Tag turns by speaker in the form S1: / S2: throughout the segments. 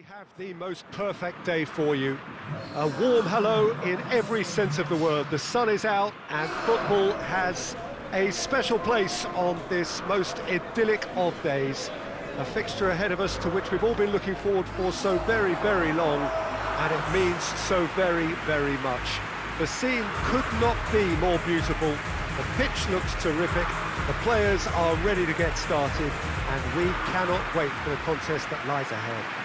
S1: have the most perfect day for you. A warm hello in every sense of the word. The sun is out and football has a special place on this most idyllic of days. A fixture ahead of us to which we've all been looking forward for so very, very long, and it means so very, very much. The scene could not be more beautiful. The pitch looks terrific. The players are ready to get started, and we cannot wait for the contest that lies ahead.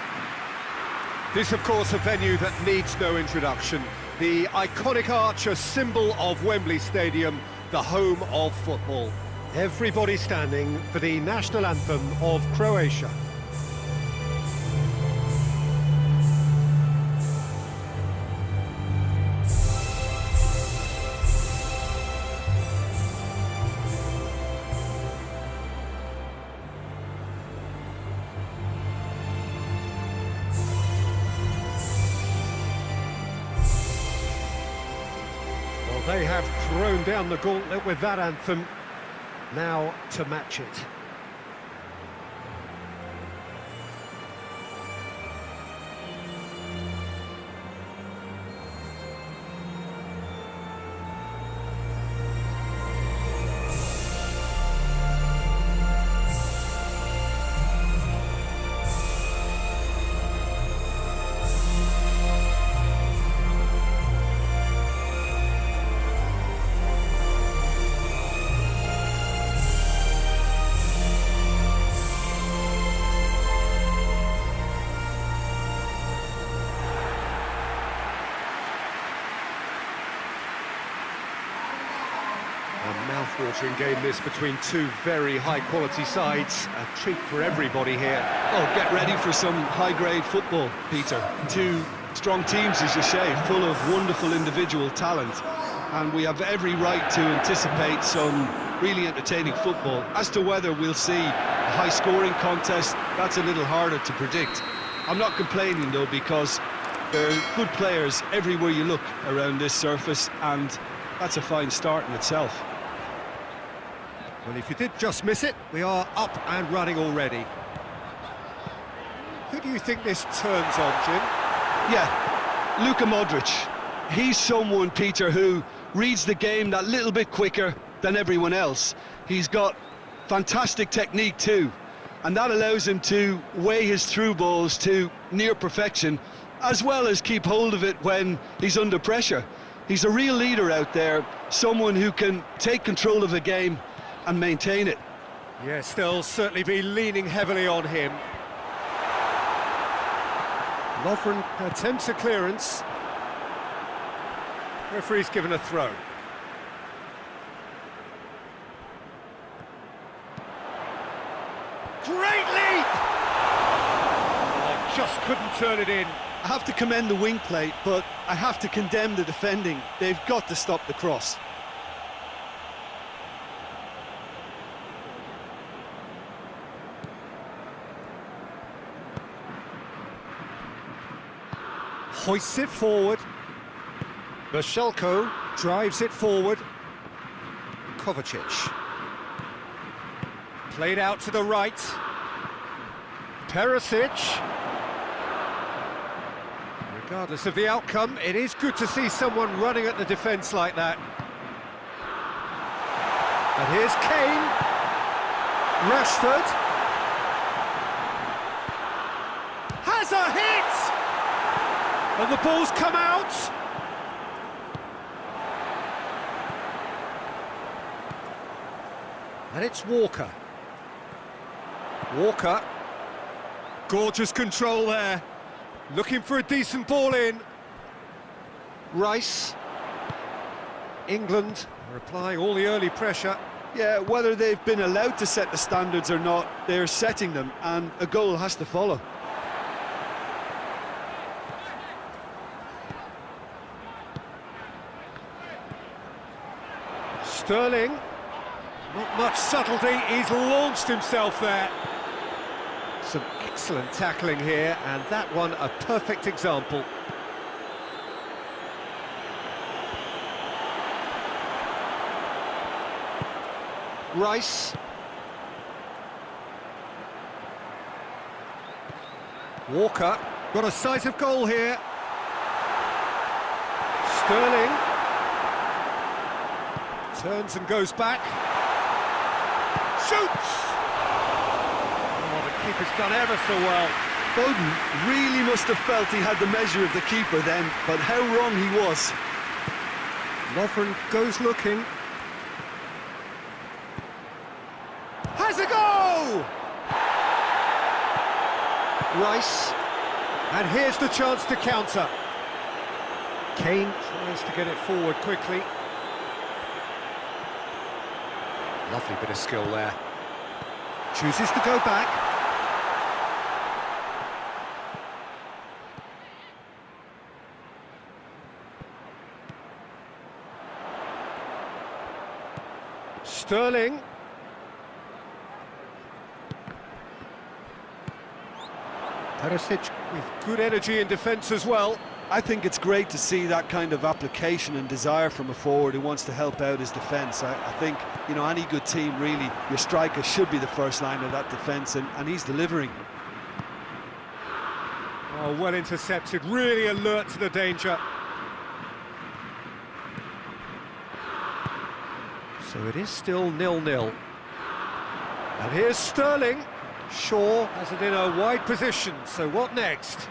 S1: This, of course, a venue that needs no introduction. The iconic arch, a symbol of Wembley Stadium, the home of football. Everybody standing for the national anthem of Croatia. They have thrown down the gauntlet with that anthem, now to match it. A mouth-watering game this between two very high-quality sides. A treat for everybody here.
S2: Oh, get ready for some high-grade football, Peter. Two strong teams, as you say, full of wonderful individual talent. And we have every right to anticipate some really entertaining football. As to whether we'll see a high-scoring contest, that's a little harder to predict. I'm not complaining, though, because there are good players everywhere you look around this surface, and that's a fine start in itself.
S1: Well, if you did just miss it, we are up and running already. Who do you think this turns on, Jim?
S2: Yeah, Luka Modric. He's someone, Peter, who reads the game that little bit quicker than everyone else. He's got fantastic technique too, and that allows him to weigh his through balls to near perfection, as well as keep hold of it when he's under pressure. He's a real leader out there, someone who can take control of a game and maintain it.
S1: Yes, they'll certainly be leaning heavily on him. Lovren attempts a clearance. Referee's given a throw. Great leap! Oh, just couldn't turn it in.
S2: I have to commend the wing plate, but I have to condemn the defending. They've got to stop the cross.
S1: Hoists it forward. Bashelko drives it forward. Kovacic. Played out to the right. Perisic. Regardless of the outcome, it is good to see someone running at the defence like that. And here's Kane. Rashford. Has a hit! And the ball's come out. And it's Walker. Walker. Gorgeous control there. Looking for a decent ball in. Rice. England are applying all the early pressure.
S2: Yeah, whether they've been allowed to set the standards or not, they're setting them, and a goal has to follow.
S1: Sterling. Not much subtlety, he's launched himself there. Some excellent tackling here, and that one a perfect example. Rice. Walker. Got a sight of goal here. Sterling. Turns and goes back. Shoots! Oh, the keeper's done ever so well.
S2: Foden really must have felt he had the measure of the keeper then, but how wrong he was.
S1: Lovren goes looking. Has a go! Rice. And here's the chance to counter. Kane tries to get it forward quickly. Lovely bit of skill there. Chooses to go back. Sterling. Perisic with good energy in defence as well.
S2: I think it's great to see that kind of application and desire from a forward who wants to help out his defence. I think, you know, any good team, really, your striker should be the first line of that defence, and he's delivering.
S1: Oh, well intercepted, really alert to the danger. So it is still 0-0. And here's Sterling. Shaw has it in a wide position, so what next?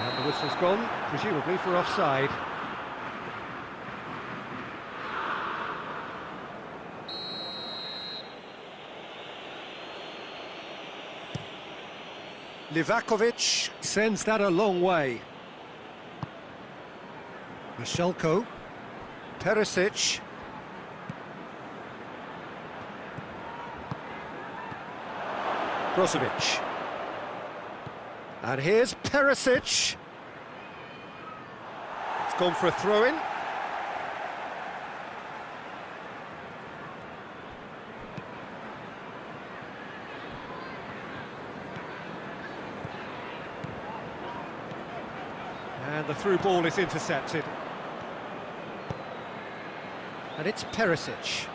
S1: And the whistle's gone, presumably for offside. Livakovic sends that a long way. Michelko. Perisic. Brozovic. And here's Perisic. It's gone for a throw-in. And the through ball is intercepted. And it's Perisic.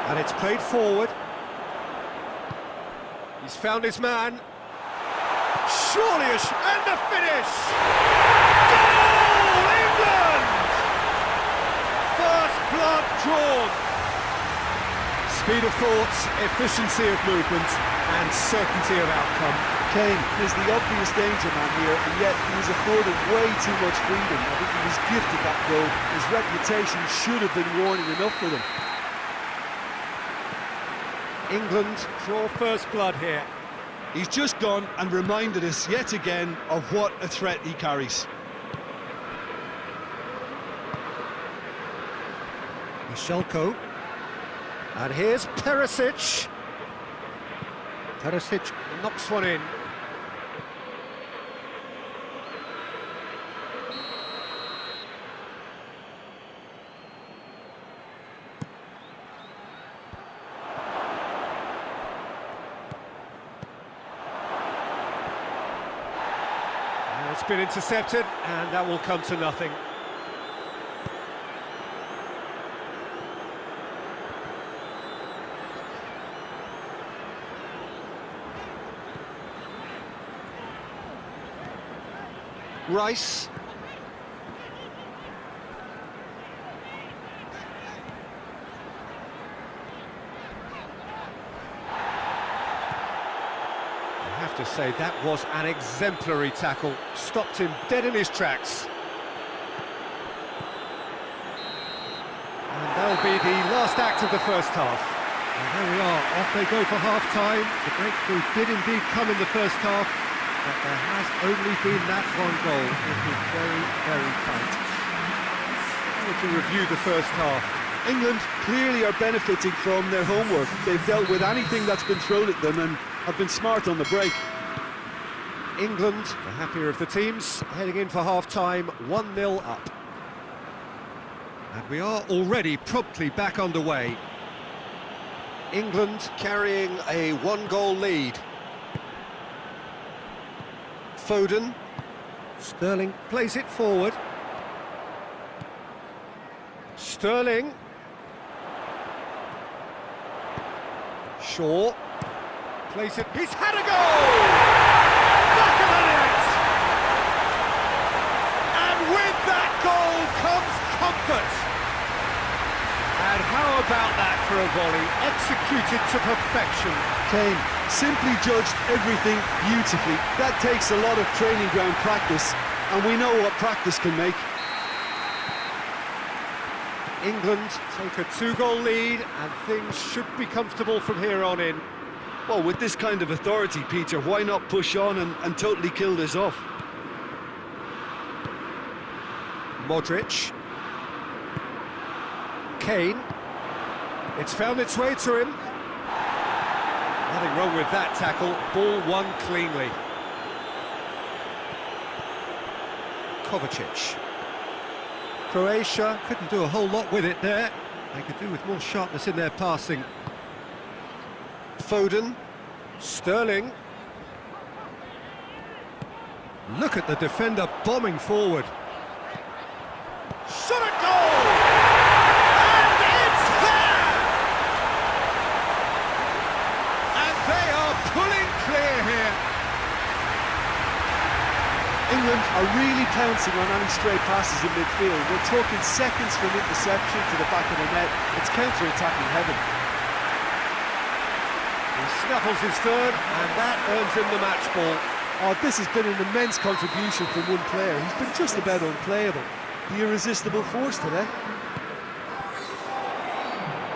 S1: And it's played forward. He's found his man. Surely and the finish! Goal, England! First blood drawn. Speed of thought, efficiency of movement, and certainty of outcome.
S2: Kane is the obvious danger man here, and yet he was afforded way too much freedom. I think he was gifted that goal. His reputation should have been warning enough for them.
S1: England draw first blood here.
S2: He's just gone and reminded us yet again of what a threat he carries.
S1: Michelko. And here's Perisic. Perisic knocks one in. It's been intercepted, and that will come to nothing. Rice. I have to say, that was an exemplary tackle. Stopped him dead in his tracks. And that'll be the last act of the first half. And there we are, off they go for half-time. The breakthrough did indeed come in the first half, but there has only been that one goal. It was very, very tight. To review the first half.
S2: England clearly are benefiting from their homework. They've dealt with anything that's been thrown at them and have been smart on the break.
S1: England, the happier of the teams, heading in for half-time, 1-0 up. And we are already promptly back underway. England carrying a one-goal lead. Foden. Sterling plays it forward. Sterling. Shaw. Plays it. He's had a goal! Back of the net! And with that goal comes comfort. And how about that for a volley? Executed to perfection.
S2: Kane simply judged everything beautifully. That takes a lot of training ground practice, and we know what practice can make.
S1: England take a 2-goal lead, and things should be comfortable from here on in.
S2: Well, with this kind of authority, Peter, why not push on and totally kill this off?
S1: Modric. Kane. It's found its way to him. Nothing wrong with that tackle. Ball won cleanly. Kovacic. Croatia couldn't do a whole lot with it there. They could do with more sharpness in their passing. Foden. Sterling. Look at the defender bombing forward. Shot at goal! And it's there! And they are pulling clear here.
S2: England are really pouncing on any stray passes in midfield. We're talking seconds from interception to the back of the net. It's counter-attacking heaven.
S1: He snuffles his third, and that earns him the match ball.
S2: Oh, this has been an immense contribution from one player. He's been just about unplayable. The irresistible force today.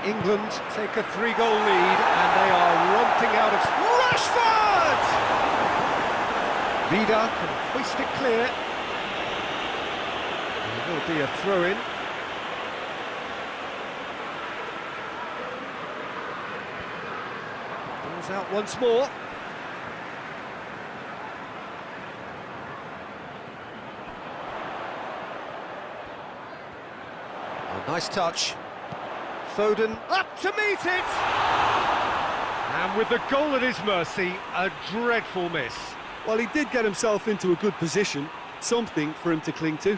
S1: England take a 3-goal lead, and they are romping out of... Rashford! Vida can hoist it clear. There will be a throw-in. Ball's out once more. Oh, nice touch. Foden up to meet it! And with the goal at his mercy, a dreadful miss.
S2: Well, he did get himself into a good position, something for him to cling to.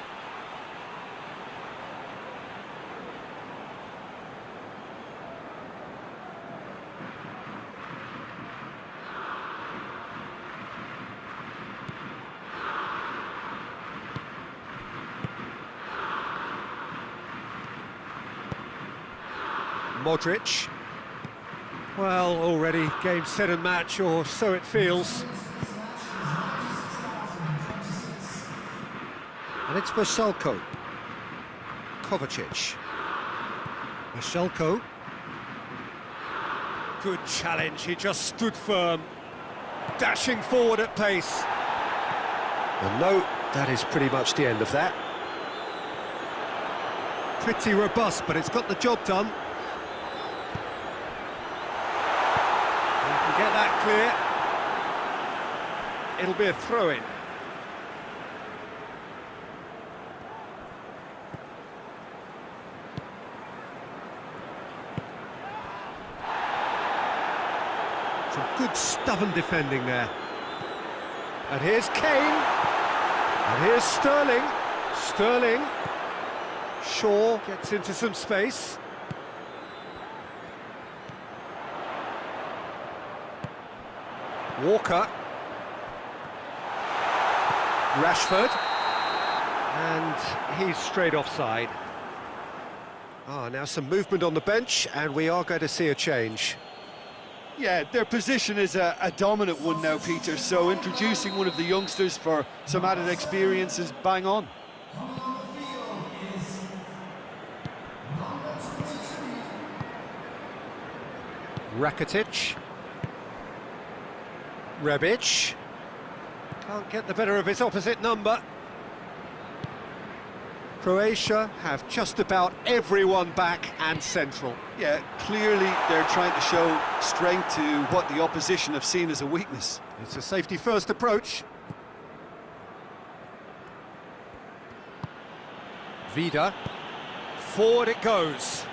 S1: Modric. Well, already game, set and match, or so it feels. And it's Vasilko. Kovacic. Vasilko. Good challenge, he just stood firm. Dashing forward at pace. And no, that is pretty much the end of that. Pretty robust, but it's got the job done. You can get that clear. It'll be a throw-in. Some good stubborn defending there. And here's Kane. And here's Sterling. Sterling. Shaw gets into some space. Walker. Rashford. And he's straight offside. Now some movement on the bench, and we are going to see a change.
S2: Yeah, their position is a dominant one now, Peter, so introducing one of the youngsters for some added experience is bang on.
S1: Rakitic. Rebic. Can't get the better of his opposite number. Croatia have just about everyone back and central.
S2: Yeah, clearly they're trying to show strength to what the opposition have seen as a weakness.
S1: It's a safety-first approach. Vida. Forward it goes.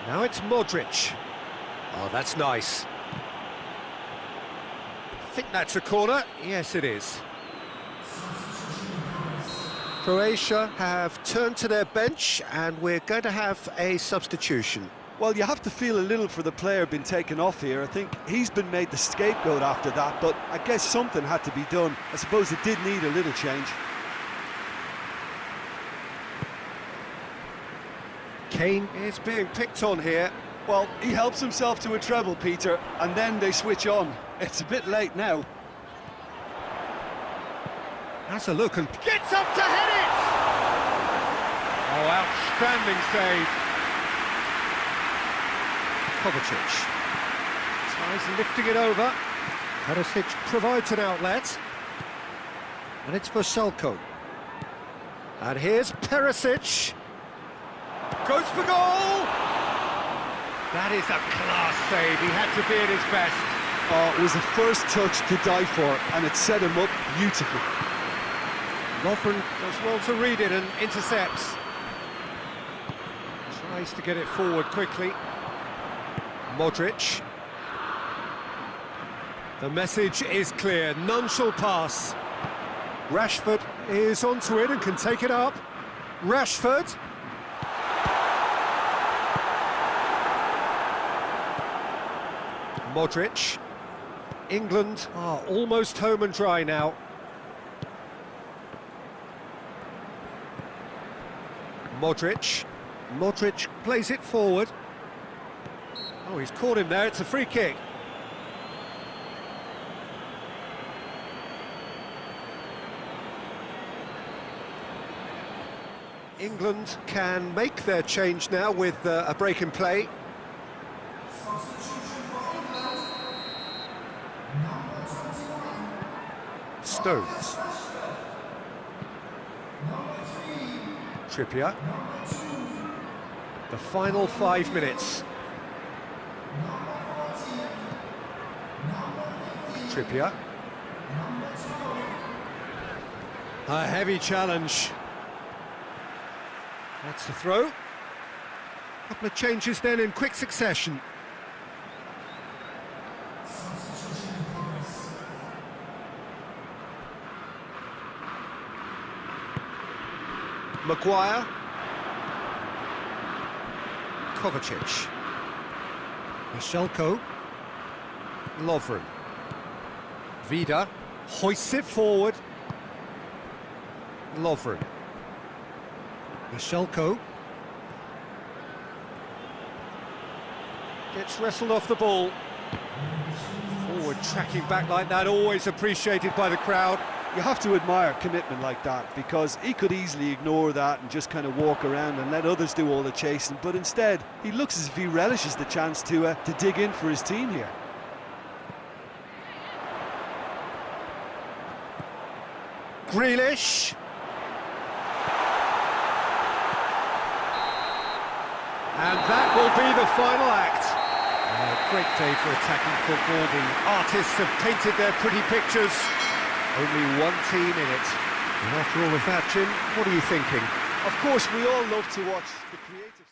S1: Now it's Modric. Oh, that's nice. I think that's a corner. Yes, it is. Croatia have turned to their bench, and we're going to have a substitution.
S2: Well, you have to feel a little for the player being taken off here. I think he's been made the scapegoat after that, but I guess something had to be done. I suppose it did need a little change.
S1: Kane is being picked on here.
S2: Well, he helps himself to a treble, Peter, and then they switch on. It's a bit late now.
S1: Has a look and gets up to head it! Oh, outstanding save. Kovacic tries lifting it over. Perisic provides an outlet. And it's for Selko. And here's Perisic. Goes for goal! That is a class save. He had to be at his best.
S2: Oh, it was the first touch to die for, and it set him up beautifully.
S1: Lovren does well to read it and intercepts. Tries to get it forward quickly. Modric. The message is clear, none shall pass. Rashford is onto it and can take it up. Rashford. Modric. England are almost home and dry now. Modric. Modric plays it forward. Oh, he's caught him there, it's a free kick. England can make their change now with a break in play. Stones. Trippier. The final 5 minutes. Trippier. A heavy challenge. That's the throw. Couple of changes then in quick succession. Maguire. Kovacic. Selko. Lovren. Vida hoists it forward. Lovren. Selko. Gets wrestled off the ball. Forward tracking back like that, always appreciated by the crowd.
S2: You have to admire commitment like that, because he could easily ignore that and just kind of walk around and let others do all the chasing, but instead he looks as if he relishes the chance to dig in for his team here.
S1: Grealish. And that will be the final act. A great day for attacking football. The artists have painted their pretty pictures. Only one team in it. And after all of that, Jim, what are you thinking?
S2: Of course, we all love to watch the creative...